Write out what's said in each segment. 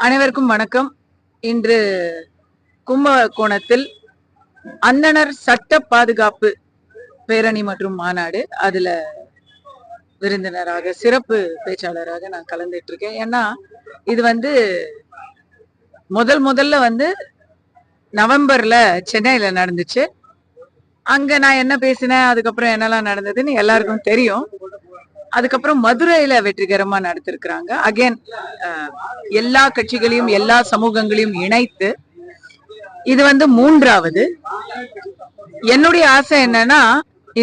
அனைவருக்கும் வணக்கம். இன்று கும்பகோணத்தில் அந்தணர் சட்ட பாதுகாப்பு பேரணி மற்றும் மாநாடு, அதுல விருந்தினராக சிறப்பு பேச்சாளராக நான் கலந்துட்டு இருக்கேன். ஏன்னா இது முதல்ல நவம்பர்ல சென்னையில நடந்துச்சு. அங்க நான் என்ன பேசினேன், அதுக்கப்புறம் என்னெல்லாம் நடந்ததுன்னு எல்லாருக்கும் தெரியும். அதுக்கப்புறம் மதுரையில வெற்றிகரமா நடத்திருக்கிறாங்க. அகைன் எல்லா கட்சிகளையும் எல்லா சமூகங்களையும் இணைத்து இது மூன்றாவது. என்னுடைய ஆசை என்னன்னா,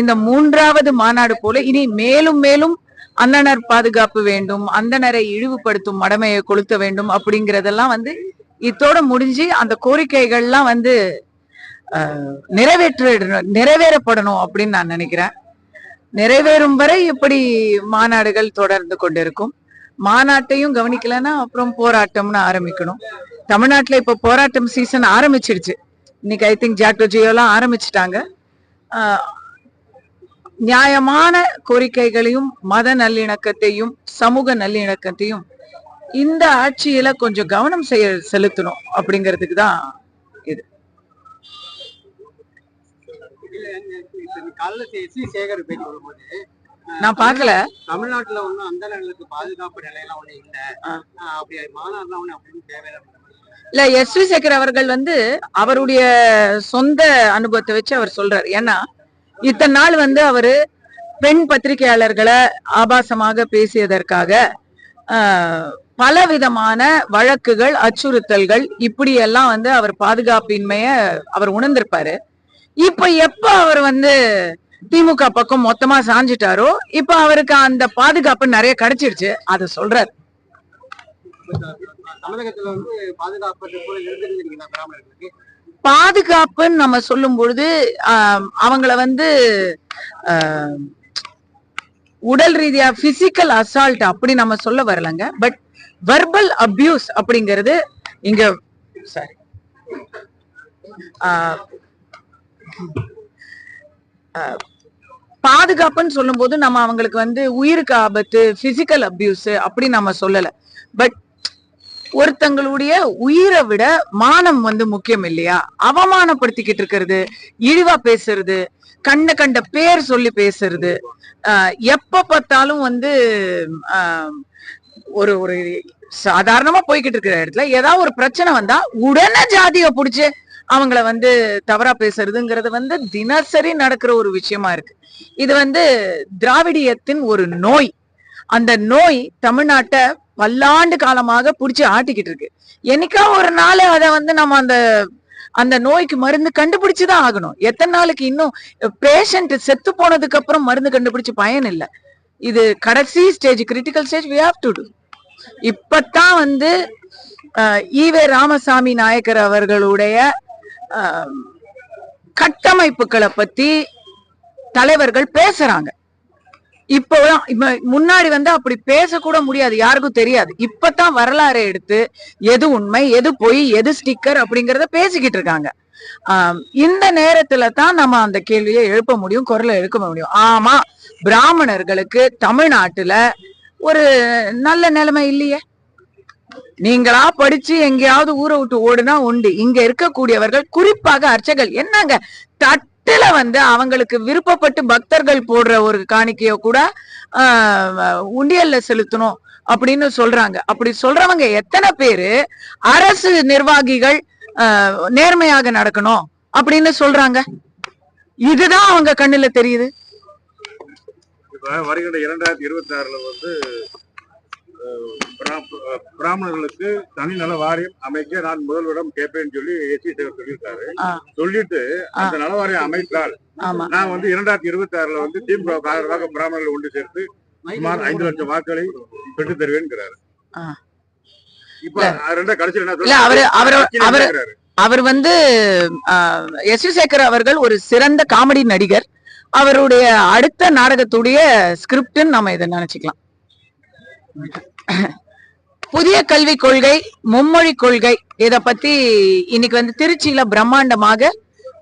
இந்த மூன்றாவது மாநாடு போல இனி மேலும் மேலும் அந்தணர் பாதுகாப்பு வேண்டும், அந்தணரை இழிவுபடுத்தும் மடமையை கொளுத்த வேண்டும் அப்படிங்கறதெல்லாம் இத்தோட முடிஞ்சு அந்த கோரிக்கைகள்லாம் நிறைவேறப்படணும் அப்படின்னு நான் நினைக்கிறேன். நிறைவேறும் வரை இப்படி மாநாடுகள் தொடர்ந்து கொண்டிருக்கும். மாநாட்டையும் கவனிக்கலன்னா அப்புறம் போராட்டம்னு ஆரம்பிக்கணும். தமிழ்நாட்டுல இப்ப போராட்டம் சீசன் ஆரம்பிச்சிடுச்சு. இன்னைக்கு ஐ திங்க் ஜாக்டோஜியோலாம் ஆரம்பிச்சுட்டாங்க. நியாயமான கோரிக்கைகளையும் மத நல்லிணக்கத்தையும் சமூக நல்லிணக்கத்தையும் இந்த ஆட்சியில கொஞ்சம் கவனம் செலுத்தணும் அப்படிங்கிறதுக்கு தான் இது. நான் பாக்கல. தமிழ்நாட்டுல ஒண்ணும் அந்தணர்களுக்கு பாதுகாப்பு நிலையெல்லாம் ஒண்ணு இல்ல, அப்படி மாநாடுலாம் ஒண்ணு அப்படின்னு தேவையில்லை இல்ல. எஸ்.வி. சேகர் அவர்கள் அவருடைய சொந்த அனுபவத்தை வச்சு அவர் சொல்றாரு. ஏன்னா இத்தனை நாள் அவரு பெண் பத்திரிகையாளர்களை ஆபாசமாக பேசியதற்காக பல விதமான வழக்குகள், அச்சுறுத்தல்கள், இப்படி எல்லாம் அவர் பாதுகாப்பின்மைய அவர் உணர்ந்திருப்பாரு. இப்ப எப்ப அவர் திமுக பக்கம் மொத்தமா சாஞ்சிட்டாரோ, இப்ப அவருக்கு அந்த பாதுகாப்பு நிறைய கிடைச்சிருச்சு. அத சொல்றாரு. பாதுகாப்புன்னு நம்ம சொல்லும் பொழுது அவங்கள உடல் ரீதியா பிசிக்கல் அசால்ட் அப்படி நம்ம சொல்ல வரலங்க. பட் வெர்பல் அபியூஸ் அப்படிங்கிறது இங்க சாரி பாதுகாப்புன்னு சொல்லும் போது நம்ம அவங்களுக்கு உயிருக்கு ஆபத்து, பிசிக்கல் அபியூஸ் அப்படி நம்ம சொல்லல. பட் ஒருத்தங்களுடைய உயிரை விட மானம் முக்கியம் இல்லையா? அவமானப்படுத்திக்கிட்டு இருக்கிறது, இழிவா பேசுறது, கண்ட பேர் சொல்லி பேசுறது, எப்ப பார்த்தாலும் ஒரு ஒரு சாதாரணமா போய்கிட்டு இருக்கிற இடத்துல ஏதாவது ஒரு பிரச்சனை வந்தா உடனே ஜாதிய புடிச்சு அவங்கள தவறா பேசுறதுங்கிறது தினசரி நடக்கிற ஒரு விஷயமா இருக்கு. இது திராவிடியத்தின் ஒரு நோய். அந்த நோய் தமிழ்நாட்டை பல்லாண்டு காலமாக புடிச்சு ஆட்டிக்கிட்டு இருக்கு. என்னைக்கா ஒரு நாள் அத நம்ம அந்த நோய்க்கு மருந்து கண்டுபிடிச்சுதான் ஆகணும். எத்தனை நாளைக்கு? இன்னும் பேஷண்ட் செத்து போனதுக்கு அப்புறம் மருந்து கண்டுபிடிச்சு பயன் இல்லை. இது கடைசி stage, critical stage. we have to do. இப்பத்தான் ஈவே ராமசாமி நாயக்கர் அவர்களுடைய கட்டமைப்புகளை பத்தி தலைவர்கள் பேசுறாங்க. இப்போ முன்னாடி அப்படி பேசக்கூட முடியாது, யாருக்கும் தெரியாது. இப்பதான் வரலாறு எடுத்து எது உண்மை, எது பொய், எது ஸ்டிக்கர் அப்படிங்கறத பேசிக்கிட்டு இருக்காங்க. இந்த நேரத்துல தான் நம்ம அந்த கேள்வியை எழுப்ப முடியும், குரலை எழுப்ப முடியும். ஆமா, பிராமணர்களுக்கு தமிழ்நாட்டுல ஒரு நல்ல நிலைமை இல்லையே. நீங்களா படிச்சு எங்கேயாவது ஊரை விட்டு ஓடுனா உண்டு. இங்க இருக்கக்கூடியவர்கள், குறிப்பாக அர்ச்சகர்கள், என்னங்க தட்டுல அவங்களுக்கு விருப்பப்பட்டு பக்தர்கள் போடுற ஒரு காணிக்கையோ கூட உண்டியல்ல செலுத்தணும் அப்படின்னு சொல்றாங்க. அப்படி சொல்றவங்க எத்தனை பேரு அரசு நிர்வாகிகள் நேர்மையாக நடக்கணும் அப்படின்னு சொல்றாங்க? இதுதான் அவங்க கண்ணுல தெரியுது. வருகின்ற 2026 பிராமணர்களுக்கு தனிநல வாரியம் அமைக்க நான் முதல்வரிடம் கேட்பேன்னு சொல்லி எஸ்.வி. சேகர் சொல்லியிருக்காரு. சொல்லிட்டு அந்த நல வாரியம் அமைத்தால் நான் 2026 திமுக ஆதரவாக பிராமணர்கள் ஒன்று சேர்த்து சுமார் 5 லட்சம் வாக்களை பெற்று தருவேன்கிறாரு. இப்ப ரெண்டா கடைசியில் அவர் எஸ்.வி. சேகர் அவர்கள் ஒரு சிறந்த காமெடி நடிகர். அவருடைய அடுத்த நாடகத்துடைய ஸ்கிரிப்ட் நம்ம இதை நினைச்சுக்கலாம். புதிய கல்விக் கொள்கை, மும்மொழி கொள்கை, இத பத்தி இன்னைக்கு திருச்சியில பிரம்மாண்டமாக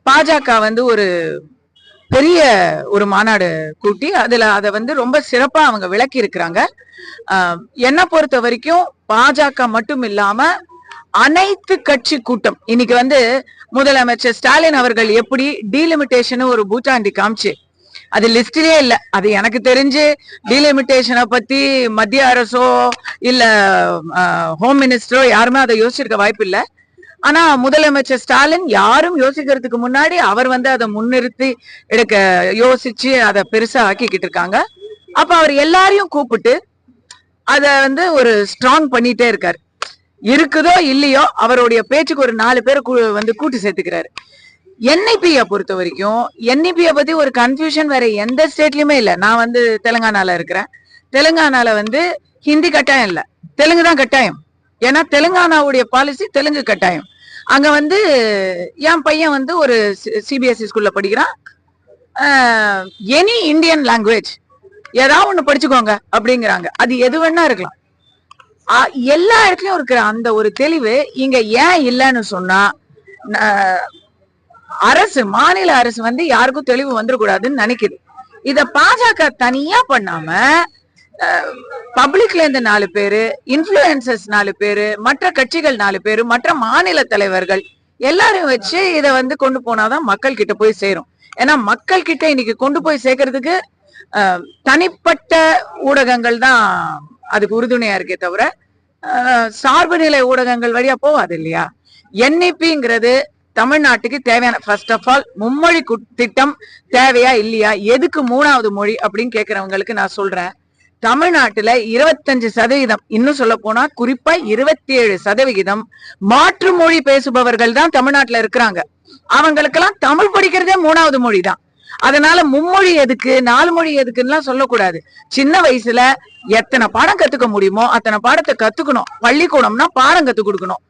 பாஜக ஒரு பெரிய ஒரு மாநாடு கூட்டி அதுல அதை வந்து ரொம்ப சிறப்பா அவங்க விளக்கி இருக்கிறாங்க. என்ன பொறுத்த வரைக்கும் பாஜக மட்டும் இல்லாம அனைத்து கட்சி கூட்டம் இன்னைக்கு வந்து முதலமைச்சர் ஸ்டாலின் அவர்கள் எப்படி டீலிமிட்டேஷன் ஒரு பூட்டாண்டி காமிச்சு அது லிஸ்ட்லயே இல்ல. அது எனக்கு தெரிஞ்சு டீலிமிட்டேஷனை பத்தி மத்திய அரசோ இல்ல ஹோம் மினிஸ்டரோ யாருமே அதை யோசிச்சிருக்க வாய்ப்பு இல்ல. ஆனா முதலமைச்சர் ஸ்டாலின் யாரும் யோசிக்கிறதுக்கு முன்னாடி அவர் வந்து அதை முன்னிறுத்தி யோசிச்சு அதை பெருசா ஆக்கிக்கிட்டு இருக்காங்க. அப்ப அவர் எல்லாரையும் கூப்பிட்டு அத வந்து ஒரு ஸ்ட்ராங் பண்ணிட்டே இருக்காரு. இருக்குதோ இல்லையோ அவருடைய பேச்சுக்கு ஒரு 4 பேர் வந்து கூட்டு சேர்த்துக்கிறாரு. NIP-ய பொறுத்த வரைக்கும் NIP-ய பத்தி ஒரு கன்ஃபியூஷன் வேற எந்த ஸ்டேட்லயுமே இல்ல. நான் வந்து தெலுங்கானால இருக்கிறேன். தெலுங்கானால வந்து ஹிந்தி கட்டாயம் இல்ல, தெலுங்கு தான் கட்டாயம். ஏன்னா தெலுங்கானாவுடைய பாலிசி தெலுங்கு கட்டாயம். அங்க வந்து என் பையன் வந்து ஒரு CBSE ஸ்கூல்ல படிக்கிறான். எனி இந்தியன் லாங்குவேஜ் ஏதாவது ஒண்ணு படிச்சுக்கோங்க அப்படிங்கிறாங்க. அது எது வேணா இருக்கலாம். எல்லா இடத்துலயும் இருக்கிற அந்த ஒரு தெளிவு இங்க ஏன் இல்லைன்னு சொன்னா அரசு மாநில அரசு வந்து யாருக்கும் தெளிவு வந்துடக்கூடாதுன்னு நினைக்குது. இத பாஜக தனியா பண்ணாம பப்ளிக்ல இருந்து 4 பேரு, இன்ஃபுளுசர்ஸ் 4 பேரு, மற்ற கட்சிகள் 4 பேரு, மற்ற மாநில தலைவர்கள் எல்லாரும் வச்சு இத வந்து கொண்டு போனாதான் மக்கள் கிட்ட போய் சேரும். ஏன்னா மக்கள் கிட்ட இன்னைக்கு கொண்டு போய் சேர்க்கறதுக்கு தனிப்பட்ட ஊடகங்கள் தான் அதுக்கு உறுதுணையா இருக்கே தவிர சார்பு நிலை ஊடகங்கள் வழியா போவாது இல்லையா. NIP-ங்கிறது தமிழ்நாட்டுக்கு தேவையான ஃபர்ஸ்ட் ஆஃப் ஆல் மும்மொழி திட்டம் தேவையா இல்லையா, எதுக்கு 3வது மொழி அப்படின்னு கேக்குறவங்களுக்கு நான் சொல்றேன். தமிழ்நாட்டுல 25%, இன்னும் சொல்ல போனா குறிப்பா 27% மாற்று மொழி பேசுபவர்கள் தான் தமிழ்நாட்டுல இருக்கிறாங்க. அவங்களுக்கெல்லாம் தமிழ் படிக்கிறதே 3வது மொழி தான். அதனால மும்மொழி எதுக்கு 4 மொழி எதுக்குன்னு சொல்லக்கூடாது. சின்ன வயசுல எத்தனை பாடம் கத்துக்க முடியுமோ அத்தனை பாடத்தை கத்துக்கணும். பள்ளிக்கூடம்னா பாடம் கத்து கொடுக்கணும்.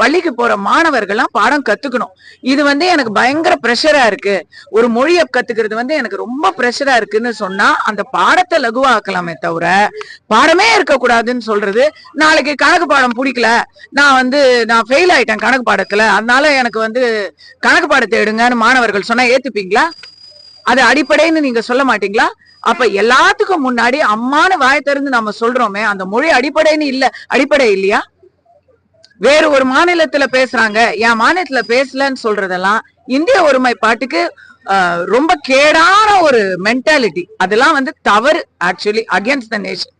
பள்ளிக்கு போற மாணவர்கள்லாம் பாடம் கத்துக்கணும். இது வந்து எனக்கு பயங்கர பிரஷரா இருக்கு, ஒரு மொழியை கத்துக்கிறது வந்து எனக்கு ரொம்ப பிரஷரா இருக்குன்னு சொன்னா அந்த பாடத்தை லகுவாக்கலாமே தவிர பாடமே இருக்கக்கூடாதுன்னு சொல்றது. நாளைக்கு கணக்கு பாடம் பிடிக்கல, நான் ஃபெயில் ஆயிட்டேன் கணக்கு பாடத்துல, அதனால எனக்கு வந்து கணக்கு பாடத்தை எடுங்கன்னு மாணவர்கள் சொன்னா ஏத்துப்பீங்களா? அது அடிப்படைன்னு நீங்க சொல்ல மாட்டீங்களா? அப்ப எல்லாத்துக்கும் முன்னாடி அம்மானு வாய் திறந்து நம்ம சொல்றோமே அந்த மொழி அடிப்படைன்னு இல்ல, அடிப்படை இல்லையா? வேற ஒரு மாநிலத்துல பேசுறாங்க, என் மாநிலத்துல பேசலன்னு சொல்றதெல்லாம் இந்திய ஒருமைப்பாட்டுக்கு ரொம்ப கேடான ஒரு மென்டாலிட்டி. அதெல்லாம் வந்து தவறு, ஆக்சுவலி அகேன்ஸ்ட் த நேஷன்.